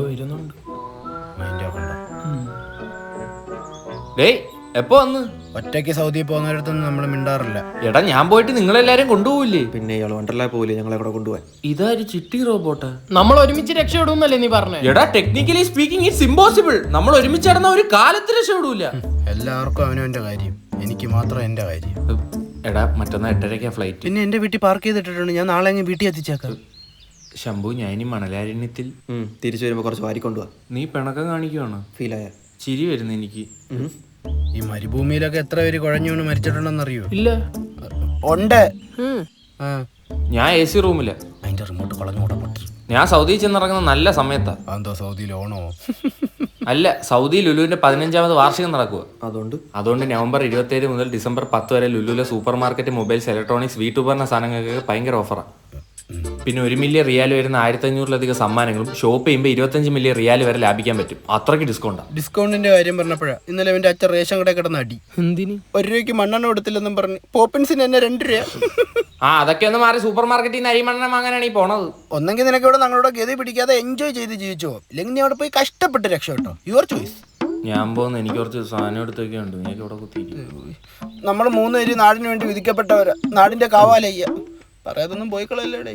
വരുന്നുണ്ട്. ഡേയ് എപ്പോ വന്ന്? ഒറ്റയ്ക്ക് സൗദി പോകുന്നിടത്തൊന്നും നമ്മൾ മിണ്ടാറില്ല. എടാ ഞാൻ പോയിട്ട് നിങ്ങളെല്ലാരും കൊണ്ടുപോകില്ലേ? പിന്നെ ഇയാൾ വണ്ടർലാ പോകില്ലേ ഞങ്ങളെ കൂടെ കൊണ്ടുപോകാൻ? ഇതാര് ചിട്ടി റോബോട്ടാ? നമ്മൾ ഒരുമിച്ച് രക്ഷപ്പെടുന്നല്ലേ നീ പറഞ്ഞേ? എടാ ടെക്നിക്കലി സ്പീക്കിംഗ് ഇറ്റ്സ് ഇമ്പോസിബിൾ. നമ്മൾ ഒരുമിച്ച് നടന്ന ഒരു കാലത്ത് രക്ഷപ്പെടൂല. എല്ലാവർക്കും അവനവന്റെ കാര്യം, എനിക്ക് മാത്രം എന്റെ കാര്യം. എടാ മറ്റന്നാ 8:30 ഫ്ലൈറ്റ്. പിന്നെ എന്റെ വീട്ടിൽ പാർക്ക് ചെയ്തിട്ടുണ്ട്, ഞാൻ നാളെ അങ്ങ് വീട്ടിൽ എത്തിച്ചേക്കാം. ശംഭു ഞാൻ ഇനി മണലാരണ്യത്തിൽ തിരിച്ചു വരുമ്പോൾ കുറച്ച് വാരിക്കൊണ്ടുപോവാ. നീ പിണക്കം കാണിക്കുവാണ്. ഫീലായ ചിരി വരുന്നു എനിക്ക്. ഈ മരുഭൂമിയിലൊക്കെ എത്ര പേര് കുഴഞ്ഞു വീണ് മരിച്ചിട്ടുണ്ടെന്നറിയോ? ഇല്ല. ഉണ്ട്. ഞാൻ AC റൂമില്ല. അതിന്റെ റിമോട്ട് കളഞ്ഞു പൊട്ടി. ഞാൻ സൗദിയിൽ ചെന്നിറങ്ങുന്ന നല്ല സമയത്താ. അതെന്തോ സൗദിയിൽ ഓണോ? അല്ല, സൗദി ലുലുവിന്റെ 15ാമത് വാർഷികം നടക്കുക. അതുകൊണ്ട് നവംബർ 27 മുതൽ ഡിസംബർ 10 വരെ ലുലുവിലെ സൂപ്പർ മാർക്കറ്റ്, മൊബൈൽസ്, ഇലക്ട്രോണിക്സ്, വീട്ടുപകരണ സാധനങ്ങൾക്ക് ഭയങ്കര ഓഫറാണ്. പിന്നെ 1 മില്യൺ റിയാൽ വരുന്ന 1500-ലധികം സമ്മാനങ്ങളും ഷോപ്പ് ചെയ്യുമ്പോൾ 25 മില്യൺ റിയാൽ വരെ ലാഭിക്കാൻ പറ്റും. അത്രയ്ക്ക് ഡിസ്കൗണ്ടാണ്. ഡിസ്കൗണ്ടിന്റെ കാര്യം പറഞ്ഞപ്പോഴാ ഇന്നലെ എന്റെ അച്ഛൻ റേഷൻ കടയിൽ കിടന്ന അടി. എന്തിന്? 1 രൂപയ്ക്ക് മണ്ണെണ്ണ കൊടുത്തില്ലെന്നും പറഞ്ഞ് പോപ്പിൻസിന് എന്നെ 2 രൂപ. അതൊക്കെ ഒന്ന് മാറി സൂപ്പർ മാർക്കറ്റിൽ നിന്ന് അരിമണ്ണെണ്ണ വാങ്ങാനാണ് ഈ പോണത്. ഒന്നെങ്കിൽ നിനക്ക് ഇവിടെ ഞങ്ങളുടെ ഗതി പിടിക്കാതെ എൻജോയ് ചെയ്ത് ജീവിച്ചോ, ഇല്ലെങ്കിൽ നീ അവിടെ പോയി കഷ്ടപ്പെട്ട് രക്ഷപ്പെട്ടോ. Your choice. ഞാൻ പോകുന്നു, എനിക്ക് കുറച്ച് സാധനം എടുത്തൊക്കെ ഉണ്ട്. എനിക്ക് ഇവിടെ കുത്തിയിരിക്കും. നമ്മൾ 3 പേര് നാടിന് വേണ്ടി വിധിക്കപ്പെട്ടവരാ, നാടിന്റെ കാവാലയ്യ. പറയാതൊന്നും പോയിക്കളല്ലേ.